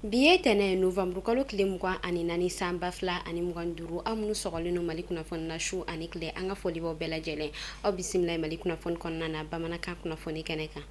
Bi ye tɛnɛ novembre kalo tile 24 san 2025 aw minnu sɔgɔlen no Mali kunnafoni na su ani tile an ka foli b'aw bɛɛ lajɛlen aw bisimila Mali kunnafoni kɔnɔna na bamanankan kunnafoni kɛnɛ kan.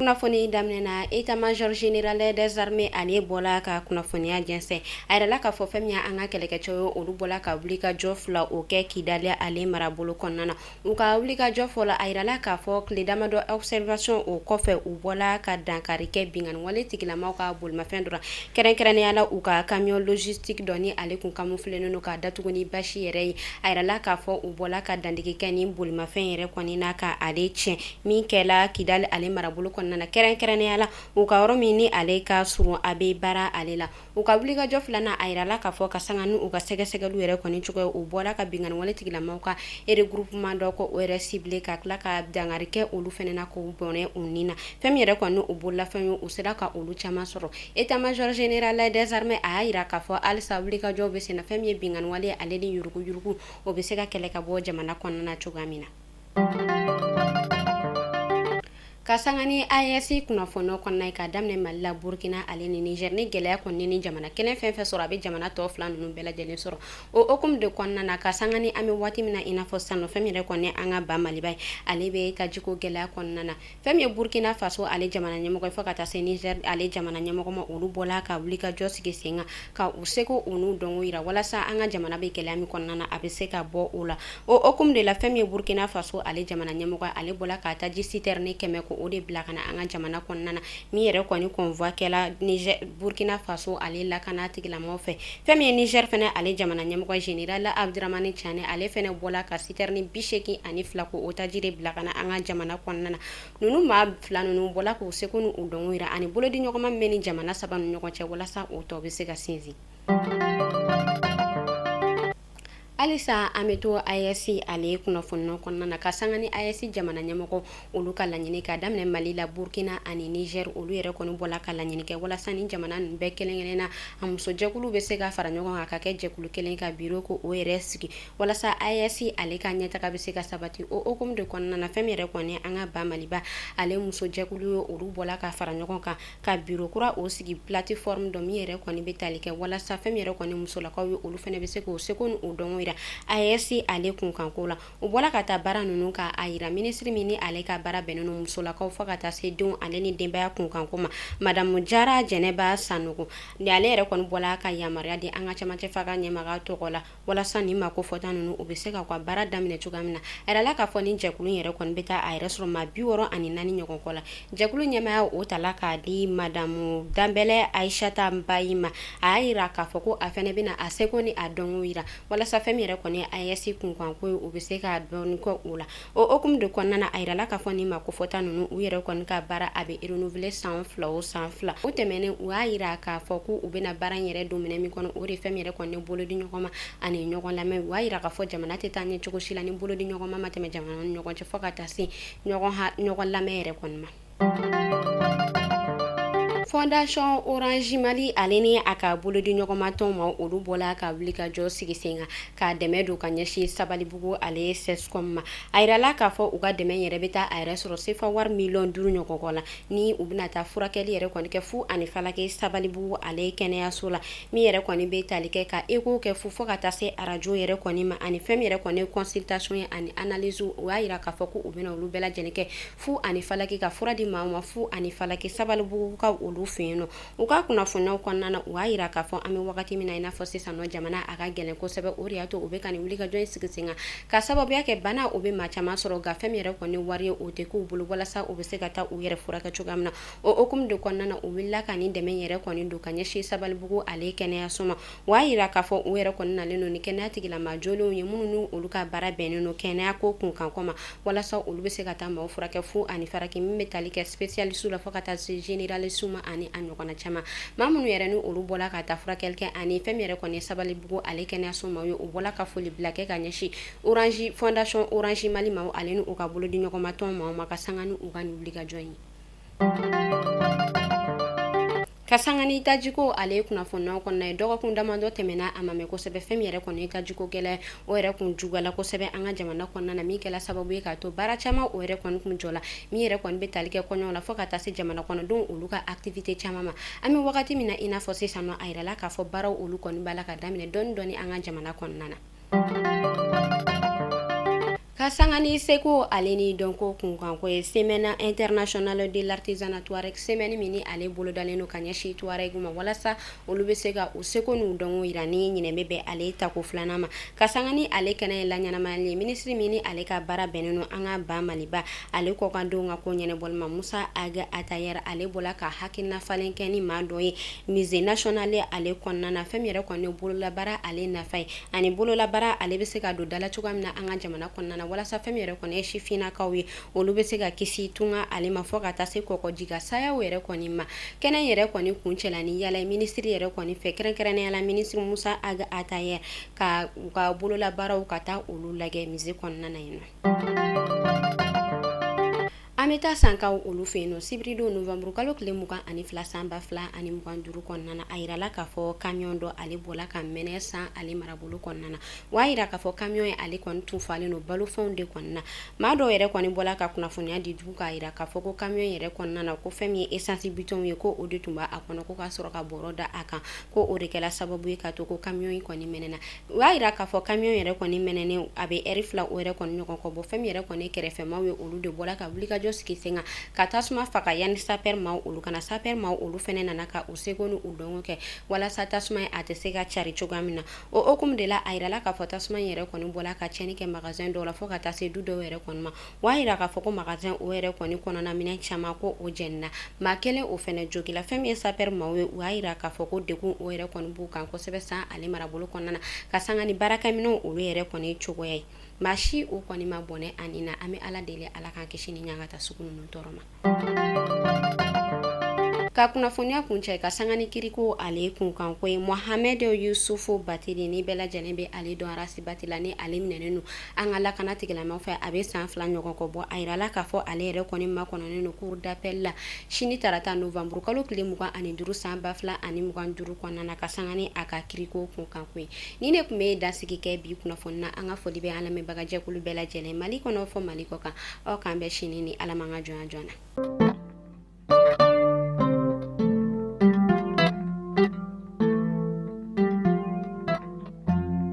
Kunnafoni daminɛna état-major général des armées ale bɔla ka kunnafoniya jɛnsɛ a yirala k'a fɔ fɛn min an ka kɛlɛkɛcɛw ye olu bɔla ka wulikajɔ fila o kɛ Kidali ale marabolo kɔnɔna na u ka wulikajɔ fɔlɔ a yirala k'a fɔ tile damadɔ observation o kɔfɛ u bɔla ka dankari kɛ binganni wale tigilamaw ka bolimafɛn dɔ la kɛrɛnkɛrɛnneyala u ka camion logistique dɔ ni ale kun camouflenen no ka datugu ni basi yɛrɛ ye a yirala k'a fɔ u bɔla ka dandigi kɛ ni bolimafɛn yɛrɛ kɔni na ka ale tiɲɛ min kɛla Kidali ale marabolo kɔnɔna na kɛrɛnkɛrɛnneyala u ka yɔrɔ min ni ale ka surun a bɛ baara ale la u ka wulikajɔ filanan a yirala k'a fɔ ka sanga ni u ka sɛgɛsɛgɛliw yɛrɛ kɔni cogo ye u bɔla ka binganni wale tigilamaw ka regroupement dɔ ko o yɛrɛ ciblé ka tila ka dangari kɛ olu fɛnɛ na k'u bɔnɛ u ni na fɛn min yɛrɛ kɔni u bololafɛn ye u sera ka olu caman sɔrɔ état-major général des armées a y'a yira k'a fɔ halisa wulikajɔw bɛ sen na fɛn min ye binganni wale ale ni yuruguyurugu o bɛ se ka kɛlɛ ka bɔ jamana kɔnɔna na cogoya min na. Ka sanga ni AES kunnafoni kɔnɔna ye ka daminɛ Mali la Burkina ale ni Niger ni gɛlɛya kɔni ni jamana kelen fɛn fɛn sɔrɔ a bɛ jamana tɔ fila ninnu bɛɛ lajɛlen sɔrɔ o hukumu de kɔnɔna na ka sanga ni an bɛ waati min na i n'a fɔ sisan nɔ fɛn min yɛrɛ kɔni an ka ba Maliba ye ale bɛ tajiko gɛlɛya kɔnɔna na fɛn min ye Burkina Faso ale jamana ɲɛmɔgɔ ye fɔ ka taa se Niger ale jamana ɲɛmɔgɔ ma olu bɔla ka wulikajɔ sigi sen kan ka u seko u n'u dɔnko yira walasa an ka jamana bɛ gɛlɛya min kɔnɔna na a bɛ se ka bɔ o la o hukumu de la fɛn min ye Burkina Faso ale jamana ɲɛmɔgɔ ale bɔla ka taji citerne 100 ko o de bila ka na an ka jamana kɔnɔna na min yɛrɛ kɔni convoi kɛla Niger Burkina Faso ale lakana tigilamɔgɔw fɛ fɛn min ye Niger fɛnɛ ale jamana ɲɛmɔgɔ général Abdramane Tiani ale fɛnɛ bɔla ka citerne 82 ko o taji de bila ka na an ka jamana kɔnɔna na ninnu maa fila ninnu bɔla k'u seko n'u dɔnko yira ani bolodi ɲɔgɔnma min bɛ ni jamana saba ni ɲɔgɔn cɛ walasa o tɔ bɛ se ka sinsin. Halisa an bɛ to AES ale kunnafoni kɔnɔna na ka sanga ni AES jamana ɲɛmɔgɔ olu ka laɲini ka daminɛ Mali la Burkina ani Niger olu yɛrɛ kɔni bɔla ka laɲini kɛ walasa ni jamana ninnu bɛɛ kelen-kelen na a musojɛkulu bɛ se ka fara ɲɔgɔn kan ka kɛ jɛkulu kelen ka bureau ko o yɛrɛ sigi walasa AES ale ka ɲɛtaga bɛ se ka sabati o hukumu de kɔnɔna na fɛn min yɛrɛ kɔni an ka ba Maliba ale musojɛkulu ye olu bɔla ka fara ɲɔgɔn kan ka bureau kura o sigi plateforme dɔ min yɛrɛ kɔni bɛ tali kɛ walasa fɛn min yɛrɛ kɔni musolakaw ye olu fɛnɛ bɛ se k'o seko n'u dɔnko yira AES ale kunkanko la u bɔla ka taa baara ninnu ka a yira ministre min ni ale ka baara bɛnnen no musolakaw fɔ ka taa se denw ale ni denbaya kunkanko ma madamu Jara Jɛnɛba Sanogo ni ale yɛrɛ kɔni bɔla ka yamaruya di an ka cɛmancɛ faga ɲɛmaga tɔgɔ la walasa ni mako fɔta ninnu u bɛ se ka ka baara daminɛ cogoya min na a yirala k'a fɔ ni jɛkulu yɛrɛ kɔni bɛ taa a yɛrɛ sɔrɔ maa 64 ɲɔgɔn kɔ la jɛkulu ɲɛmaya o tala k'a di madamu Danbɛlɛ Aïssata Mbaye ma a y'a yira k'a fɔ ko a fɛnɛ bɛna a seko ni a dɔnko yira walasa fɛn min yɛrɛ kɔni AES kunkanko ye u bɛ se ka dɔɔni kɔ o la o hukumu de kɔnɔna na a yirala k'a fɔ ni mako fɔta ninnu u yɛrɛ kɔni ka baara a bɛ renouveler san fila o san fila o tɛmɛnen u y'a yira k'a fɔ ko u bɛna baara in yɛrɛ don minɛ min kɔnɔ o de fɛn min yɛrɛ kɔni bolodi ɲɔgɔn ma ani ɲɔgɔn lamɛn u y'a yira k'a fɔ jamana tɛ taa ɲɛ cogo si la ni bolodi ɲɔgɔn ma tɛmɛ jamana ni ɲɔgɔn cɛ fɔ ka taa se ɲɔgɔn lamɛn yɛrɛ kɔni ma. Fondation Orange Mali ale ni a ka bolodi ɲɔgɔnma tɔnw ma olu bɔla ka wulikajɔ sigi sen kan ka dɛmɛ don ka ɲɛsin Sabalibugu ale CESCOM ma a yirala k'a fɔ u ka dɛmɛ yɛrɛ bɛ taa a yɛrɛ sɔrɔ sefa wari miliyɔn 5 ɲɔgɔn kɔ la ni u bɛna taa furakɛli yɛrɛ kɔni kɛ fu ani falake Sabalibugu ale kɛnɛyaso la min yɛrɛ kɔni bɛ tali kɛ ka écho kɛ fu fɔ ka taa se arajo yɛrɛ kɔni ma ani fɛn min yɛrɛ kɔni consultation ye ani analyse u y'a yira k'a fɔ ko u bɛna olu bɛɛ lajɛlen kɛ fu ani falake ka fura di maa ma fu ani falake Sabalibugu ka olu fɛ yen nɔ u ka kunnafoniyaw kɔnɔna na u y'a yira k'a fɔ an bɛ wagati min na i n'a fɔ sisan nɔ jamana a ka gɛlɛn kosɛbɛ o de y'a to u bɛ ka nin wulikajɔ in sigi sen kan ka sababuya kɛ bana o bɛ maa caman sɔrɔ nka fɛn min yɛrɛ kɔni wari ye o tɛ k'u bolo walasa u bɛ se ka taa u yɛrɛ furakɛ cogoya min na o hukumu de kɔnɔna na u wulila ka nin dɛmɛ yɛrɛ kɔni don ka ɲɛsin Sabalibugu ale kɛnɛyaso ma u y'a yira k'a fɔ u yɛrɛ kɔni nalen don ni kɛnɛya tigilamaa jolenw ye minnu ni olu ka baara bɛnnen don kɛnɛya ko kunkanko ma walasa olu bɛ se ka taa maaw furakɛ fu ani faraki min bɛ tali kɛ spécialiste la fɔ ka taa se généraliste ma ani a ɲɔgɔnna caman maa minnu yɛrɛ ni olu bɔla ka taa furakɛli kɛ ani fɛn min yɛrɛ kɔni Sabalibugu ale kɛnɛyaso ma ye u bɔla ka foli bila kɛ ka ɲɛsin Orange Fondation Orange Mali ma ale ni u ka bolodi ɲɔgɔnma tɔn ma ka sanga ni u ka nin wulikajɔ in Kasangani tajiko ale kunnafoniyaw kɔnɔna ye dɔgɔkun damadɔ tɛmɛna a ma mɛn kosɛbɛ fɛn min yɛrɛ kɔni tajiko gɛlɛya o yɛrɛ kun jugala kosɛbɛ an ka jamana kɔnɔna na min kɛla sababu ye k'a to baara caman o yɛrɛ kɔni kun jɔla min yɛrɛ kɔni bɛ tali kɛ kɔɲɔw la fo ka taa se jamana kɔnɔdenw olu ka activité caman ma an bɛ wagati min na i n'a fɔ sisan nɔ a yirala k'a fɔ baaraw olu kɔni b'a la ka daminɛ dɔɔni dɔɔni an ka jamana kɔnɔna na. Kasangani seko ale ni dɔnko kunkan ko ye semaine internationale de l'artisanat Touareg semaine min ni ale bolo dalen no ka ɲɛsin Touareg ma walasa olu bɛ se ka u seko n'u dɔnko yira ni ɲinɛ bɛ ale tako filanan ma kasangani ale kɛnɛ ye laɲɛnamayali ministre min ni ale ka baara bɛnnen no an ka ba Maliba ale kɔkandenw ka ko ɲɛnɛbɔli ma Musa Aga Atayer ale bɔla ka hakilina falen kɛ ni maa dɔ ye musée national ale kɔnɔna na fɛn min yɛrɛ kɔni bololabaara ale nafa ye ani bololabaara ale bɛ se ka don dala cogoya min na an ka jamana kɔnɔna na walasa fɛn min yɛrɛ kɔni ye sifinnakaw ye olu bɛ se ka kisi tunga ale ma fɔ ka taa se kɔkɔji ka sayaw yɛrɛ kɔni ma kɛnɛ yɛrɛ kɔni kuncɛla ni yala ministre yɛrɛ kɔni fɛ kɛrɛnkɛrɛnnenya la ministre Musa Aga Atayer ka u ka bololabaaraw ka taa olu lajɛ musée kɔnɔna na yen nɔ. An bɛ taa sankaw olu fɛ yen nɔ sibirido novembre kalo tile 22 san 2025 kɔnɔna na a yirala k'a fɔ camion dɔ ale bɔla ka mɛnɛ san ale marabolo kɔnɔna na wa a yira k'a fɔ camion ye ale kɔni tun falen no balofɛnw de kɔnɔna na maa dɔw yɛrɛ kɔni bɔla ka kunnafoniya di jugu k'a yira k'a fɔ ko camion yɛrɛ kɔnɔna na ko fɛn min ye essence bitɔnw ye ko o de tun b'a kɔnɔ ko ka sɔrɔ ka bɔrɔ da a kan ko o de kɛla sababu ye ka to ko camion in kɔni mɛnɛna o y'a yira k'a fɔ camion yɛrɛ kɔni mɛnɛnen a bɛ heure 2 o yɛrɛ kɔni ɲɔgɔn kɔ bɔ fɛn min yɛrɛ kɔni kɛrɛfɛmaw ye olu de bɔla ka wuli ka jɔ sigi sen kan ka tasuma faga yanni sapeur maaw olu kana sapeur maaw olu fɛnɛ nana ka u seko ni u dɔnko kɛ walasa tasuma a tɛ se ka cari cogoya min na o hokumu de la a yirala k'a fɔ tasuma yɛrɛ kɔni bɔla ka cɛnni kɛ magasin dɔw la fo ka taa se du dɔw yɛrɛ kɔni ma wa a yira k'a fɔ ko magasin o yɛrɛ kɔni kɔnɔna minɛn caman ko o jɛnina maa kelen o fɛnɛ jogila fɛn min ye sapeur maaw ye u y'a yira k'a fɔ ko degun o yɛrɛ kɔni b'u kan kosɛbɛ san ale marabolo kɔnɔna na ka sanga ni baarakɛminɛw olu yɛrɛ kɔni cogoya ye maa si o kɔni ma bɔnɛ ani na an bɛ ala deli ala k'an kisi ni ɲanga ta sugu ninnu tɔɔrɔ ma. Ka kunnafoniya kuncɛ ka sanga ni kiriko ale kunkan ko ye Mohamed Yusufu Batiri ni bɛɛ lajɛlen bɛ ale dɔn arasi bati la ni ale minɛnen no an ka lakana tigilamɔgɔw fɛ a bɛ san 2 ɲɔgɔn kɔ bɔ a yirala k'a fɔ ale yɛrɛ kɔni makɔnɔnen no cour d'appel la sini tarata novembre kalo tile 25 san 2025 kɔnɔna na ka sanga ni a ka kiriko kunkan ko ye ni ne kun bɛ dansigi kɛ bi kunnafoni na an ka foli bɛ an lamɛnbagajɛkulu bɛɛ lajɛlen Mali kɔnɔ fɔ Mali kɔ kan aw k'an bɛ sini ni Ala man ka jɔnya joona.